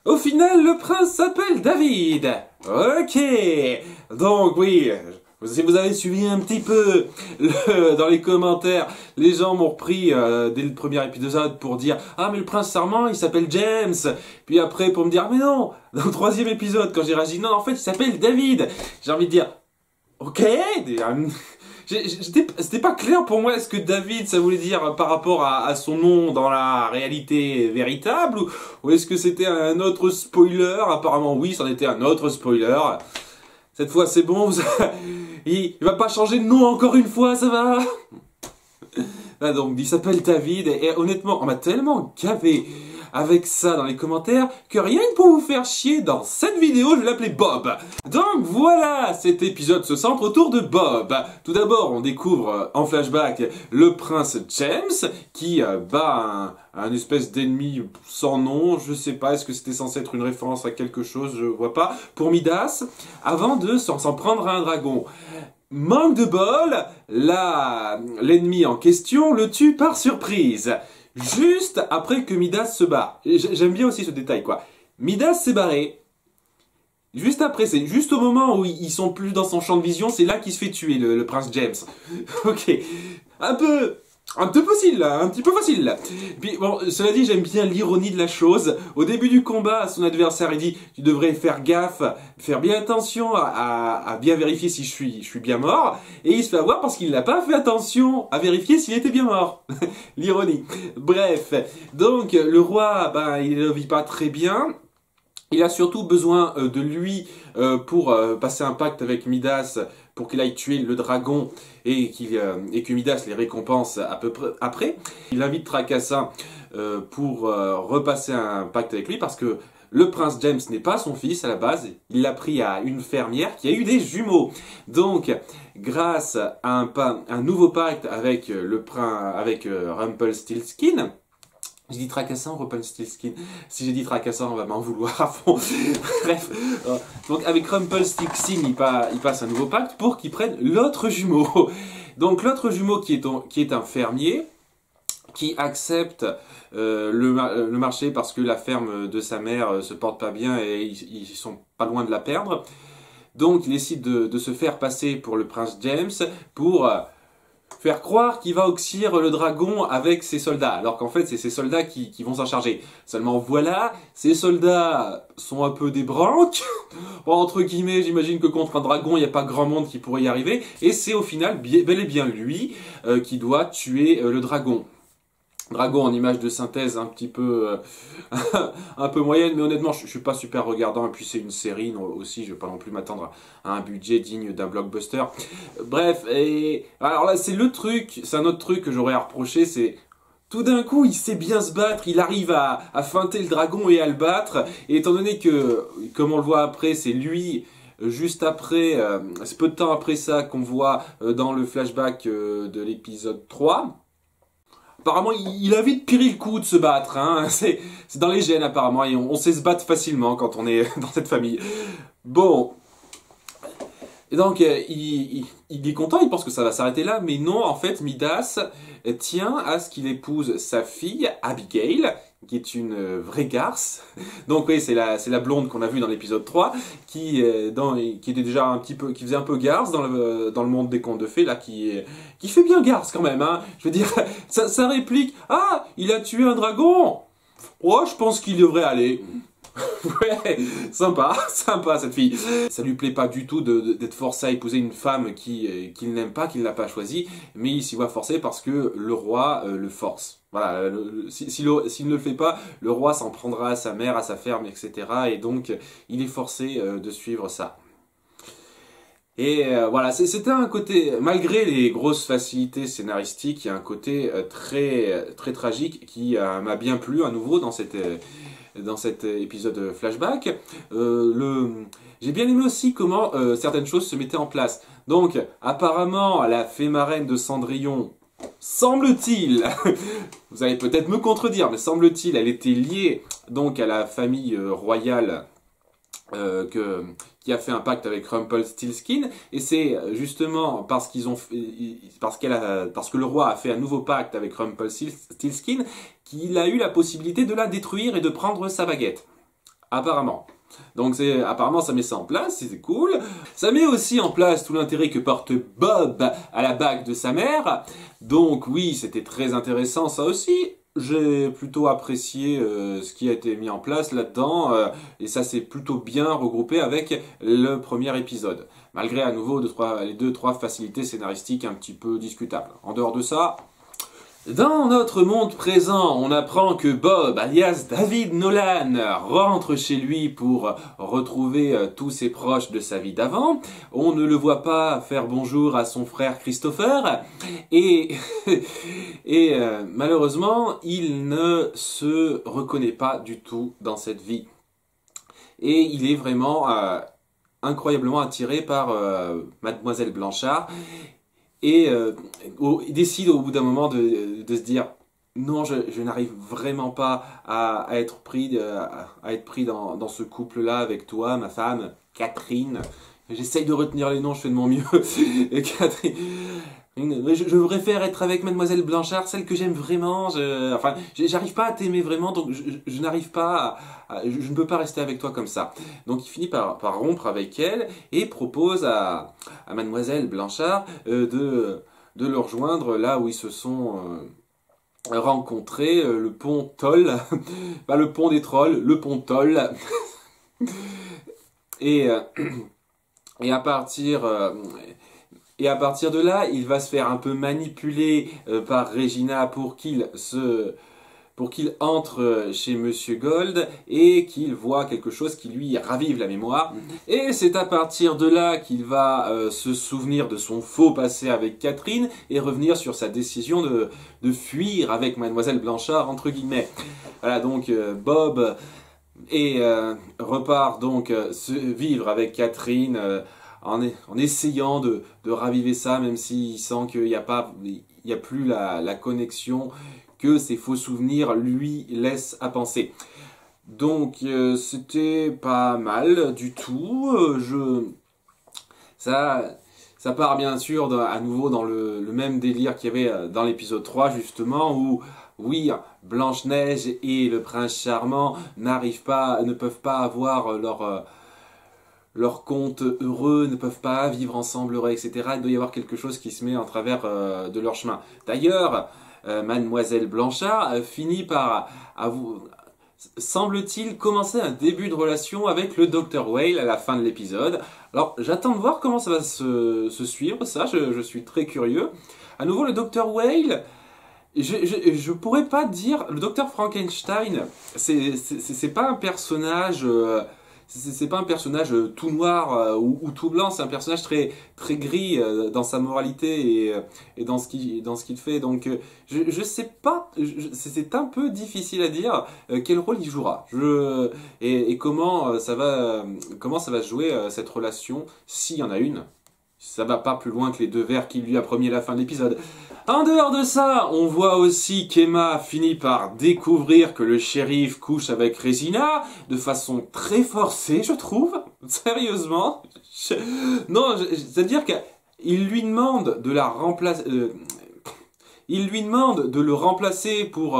Au final, le prince s'appelle David. Ok. Donc oui, si vous avez suivi un petit peu dans les commentaires, les gens m'ont repris dès le premier épisode pour dire «Ah mais le prince charmant, il s'appelle James». Puis après pour me dire «Mais non, dans le troisième épisode, quand j'ai réagi, non, en fait, il s'appelle David». J'ai envie de dire «Ok». C'était pas clair pour moi, est-ce que David ça voulait dire par rapport à son nom dans la réalité véritable ou est-ce que c'était un autre spoiler? Apparemment oui, c'en était un autre spoiler. Cette fois c'est bon, il va pas changer de nom encore une fois, ça va? Là donc, il s'appelle David et honnêtement, on m'a tellement gavé avec ça dans les commentaires que rien que pour vous faire chier dans cette vidéo, je vais l'appeler Bob. Donc voilà, cet épisode se centre autour de Bob. Tout d'abord, on découvre en flashback le prince James qui bat un espèce d'ennemi sans nom, je sais pas, est-ce que c'était censé être une référence à quelque chose, je vois pas, pour Midas, avant de s'en prendre à un dragon. Manque de bol, l'ennemi en question le tue par surprise. Juste après que Midas se barre. J'aime bien aussi ce détail, quoi. Midas s'est barré. Juste après, c'est juste au moment où ils sont plus dans son champ de vision, c'est là qu'il se fait tuer, le prince James. Ok. Un peu facile là, un petit peu facile là. Puis bon, cela dit, j'aime bien l'ironie de la chose. Au début du combat, son adversaire il dit tu devrais faire gaffe, faire bien attention à bien vérifier si je suis bien mort. Et il se fait avoir parce qu'il n'a pas fait attention à vérifier s'il était bien mort. L'ironie. Bref, donc le roi, ben il ne vit pas très bien. Il a surtout besoin de lui pour passer un pacte avec Midas pour qu'il aille tuer le dragon et que Midas les récompense à peu près après. Il invite Tracassin pour repasser un pacte avec lui parce que le prince James n'est pas son fils à la base. Il l'a pris à une fermière qui a eu des jumeaux. Donc, grâce à un nouveau pacte avec Rumpelstiltskin, j'ai dit Tracassin ou Rumpelstiltskin? Si j'ai dit Tracassin, on va m'en vouloir à fond. Bref, donc avec Rumpelstiltskin, il passe un nouveau pacte pour qu'il prenne l'autre jumeau. Donc l'autre jumeau qui est un fermier, qui accepte le marché parce que la ferme de sa mère se porte pas bien et ils sont pas loin de la perdre. Donc il décide de se faire passer pour le prince James pour faire croire qu'il va oxyre le dragon avec ses soldats, alors qu'en fait c'est ses soldats qui vont s'en charger. Seulement voilà, ces soldats sont un peu des branques, bon, entre guillemets, j'imagine que contre un dragon il n'y a pas grand monde qui pourrait y arriver, et c'est au final bel et bien lui qui doit tuer le dragon. Dragon en image de synthèse un petit peu un peu moyenne, mais honnêtement je suis pas super regardant, et puis c'est une série aussi, je vais pas non plus m'attendre à un budget digne d'un blockbuster. Bref, et alors là c'est un autre truc que j'aurais à reprocher, c'est tout d'un coup il sait bien se battre, il arrive à feinter le dragon et à le battre, et étant donné que, comme on le voit après, c'est lui juste après, c'est peu de temps après ça qu'on voit dans le flashback de l'épisode 3. Apparemment, il a vite piré le coup de se battre, hein. C'est dans les gènes apparemment, et on sait se battre facilement quand on est dans cette famille. Bon, et donc il est content, il pense que ça va s'arrêter là, mais non, en fait, Midas tient à ce qu'il épouse sa fille, Abigail, qui est une vraie garce. Donc oui, c'est la blonde qu'on a vue dans l'épisode 3, qui était déjà un petit peu, qui faisait un peu garce dans le monde des contes de fées, là, qui fait bien garce quand même, hein. Je veux dire, ça réplique, ah, il a tué un dragon. Oh, je pense qu'il devrait aller. Ouais, sympa cette fille. Ça lui plaît pas du tout d'être forcé à épouser une femme qu'il n'aime pas, qu'il n'a pas choisie, mais il s'y voit forcé parce que le roi le force. Voilà, s'il ne le fait pas, le roi s'en prendra à sa mère, à sa ferme, etc. Et donc, il est forcé de suivre ça. Et voilà, c'était un côté, malgré les grosses facilités scénaristiques, il y a un côté très tragique qui m'a bien plu à nouveau dans cet épisode flashback. J'ai bien aimé aussi comment certaines choses se mettaient en place. Donc, apparemment, la fée marraine de Cendrillon, semble-t-il, vous allez peut-être me contredire, mais semble-t-il, elle était liée donc à la famille royale qui a fait un pacte avec Rumpelstiltskin, et c'est justement parce que le roi a fait un nouveau pacte avec Rumpelstiltskin qu'il a eu la possibilité de la détruire et de prendre sa baguette. Apparemment. Donc apparemment ça met ça en place, c'est cool. Ça met aussi en place tout l'intérêt que porte Bob à la bague de sa mère. Donc oui, c'était très intéressant ça aussi. J'ai plutôt apprécié ce qui a été mis en place là-dedans et ça s'est plutôt bien regroupé avec le premier épisode. Malgré à nouveau les deux, trois facilités scénaristiques un petit peu discutables. En dehors de ça, dans notre monde présent, on apprend que Bob, alias David Nolan, rentre chez lui pour retrouver tous ses proches de sa vie d'avant. On ne le voit pas faire bonjour à son frère Christopher et, malheureusement, il ne se reconnaît pas du tout dans cette vie. Et il est vraiment incroyablement attiré par Mademoiselle Blanchard. Et il décide au bout d'un moment de se dire non, je n'arrive vraiment pas à être pris dans ce couple-là avec toi, ma femme, Catherine. J'essaye de retenir les noms, je fais de mon mieux. Catherine. Je préfère être avec Mademoiselle Blanchard, celle que j'aime vraiment. J'arrive pas à t'aimer vraiment, donc je n'arrive pas je ne peux pas rester avec toi comme ça. Donc il finit par rompre avec elle et propose à Mademoiselle Blanchard de le rejoindre là où ils se sont rencontrés, le pont Toll, pas le pont des trolls, le pont Toll. Et à partir de là, il va se faire un peu manipuler par Regina pour qu'il entre chez Monsieur Gold et qu'il voit quelque chose qui lui ravive la mémoire. Et c'est à partir de là qu'il va se souvenir de son faux passé avec Catherine et revenir sur sa décision de fuir avec Mademoiselle Blanchard, entre guillemets. Voilà, donc Bob repart donc vivre avec Catherine en essayant de raviver ça, même s'il sent qu'il n'y a plus la connexion que ses faux souvenirs lui laissent à penser. Donc c'était pas mal du tout. Ça part bien sûr à nouveau dans le même délire qu'il y avait dans l'épisode 3 justement, où oui, Blanche-Neige et le prince charmant ne peuvent pas avoir leur compte heureux, ne peuvent pas vivre ensemble heureux, etc. Il doit y avoir quelque chose qui se met en travers de leur chemin. D'ailleurs, Mademoiselle Blanchard finit par, semble-t-il, commencer un début de relation avec le Dr. Whale à la fin de l'épisode. Alors, j'attends de voir comment ça va se suivre, ça, je suis très curieux. À nouveau, le Dr. Whale, je pourrais pas dire, le Dr. Frankenstein, c'est pas un personnage... c'est pas un personnage tout noir ou tout blanc, c'est un personnage très, très gris dans sa moralité et dans ce qu'il fait. Donc je sais pas, c'est un peu difficile à dire quel rôle il jouera. Et comment ça va se jouer cette relation, s'il y en a une. Ça va pas plus loin que les deux vers qu'il lui a promis à la fin de l'épisode. En dehors de ça, on voit aussi qu'Emma finit par découvrir que le shérif couche avec Regina de façon très forcée, je trouve. Sérieusement. Non, c'est-à-dire qu'il lui demande de la remplacer... Il lui demande de le remplacer pour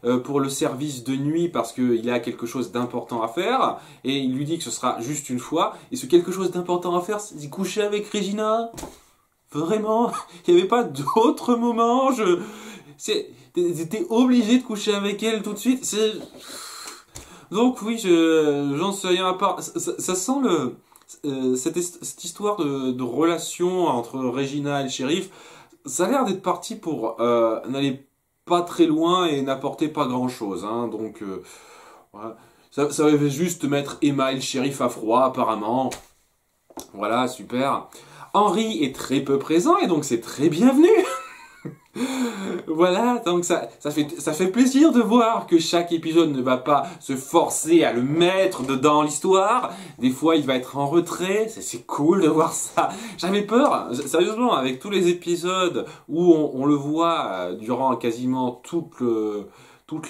le service de nuit parce qu'il a quelque chose d'important à faire. Et il lui dit que ce sera juste une fois. Et ce quelque chose d'important à faire, c'est coucher avec Regina. Vraiment, il n'y avait pas d'autre moment. T'étais obligé de coucher avec elle tout de suite. Donc oui, j'en sais rien à part. Ça sent cette histoire de relation entre Regina et le shérif. Ça a l'air d'être parti pour n'aller pas très loin et n'apporter pas grand-chose. Hein. Donc, voilà. Ça va juste mettre Emma et le shérif à froid, apparemment. Voilà, super. Henry est très peu présent et donc c'est très bienvenu. Voilà, donc ça fait plaisir de voir que chaque épisode ne va pas se forcer à le mettre dans l'histoire. Des fois, il va être en retrait. C'est cool de voir ça. J'avais peur, sérieusement, avec tous les épisodes où on le voit durant quasiment toute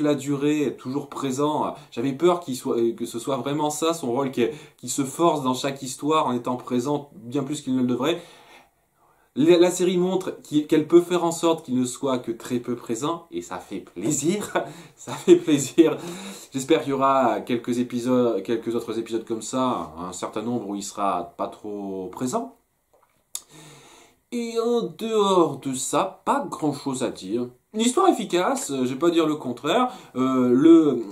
la durée, toujours présent. J'avais peur que ce soit vraiment ça, son rôle, qui se force dans chaque histoire en étant présent bien plus qu'il ne le devrait. La série montre qu'elle peut faire en sorte qu'il ne soit que très peu présent, et ça fait plaisir, ça fait plaisir. J'espère qu'il y aura quelques autres épisodes comme ça, un certain nombre où il sera pas trop présent. Et en dehors de ça, pas grand chose à dire. Une histoire efficace, je vais pas dire le contraire. Le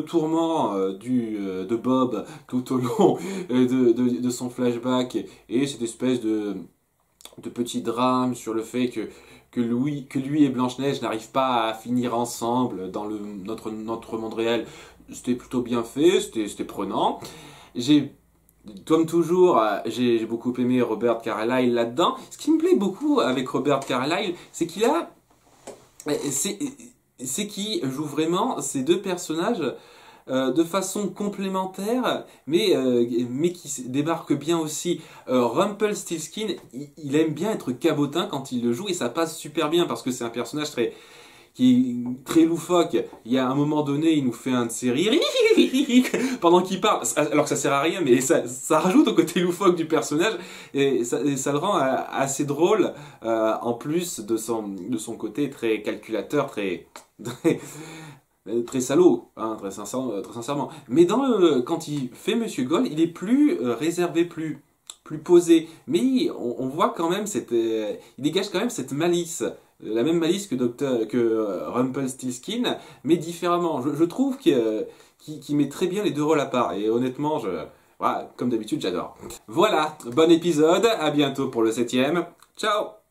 tourment de Bob tout au long de son flashback et cette espèce de petit drame sur le fait que lui et Blanche-Neige n'arrivent pas à finir ensemble dans notre monde réel. C'était plutôt bien fait, c'était prenant. Comme toujours, j'ai beaucoup aimé Robert Carlyle là-dedans. Ce qui me plaît beaucoup avec Robert Carlyle, c'est c'est qu'il joue vraiment ces deux personnages de façon complémentaire, mais qui débarque bien aussi. Rumpelstiltskin, il aime bien être cabotin quand il le joue et ça passe super bien parce que c'est un personnage qui est très loufoque. Il y a un moment donné, il nous fait un de ses rires pendant qu'il parle, alors que ça sert à rien, mais ça rajoute au côté loufoque du personnage et ça le rend assez drôle en plus de son côté très calculateur, très salaud, hein, très sincèrement. Mais quand il fait Monsieur Gold, il est plus réservé, plus posé. Mais on voit quand même il dégage quand même cette malice. La même malice que Rumpelstiltskin, mais différemment. Je trouve qu'il met très bien les deux rôles à part. Et honnêtement, voilà, comme d'habitude, j'adore. Voilà, bon épisode. À bientôt pour le 7e. Ciao!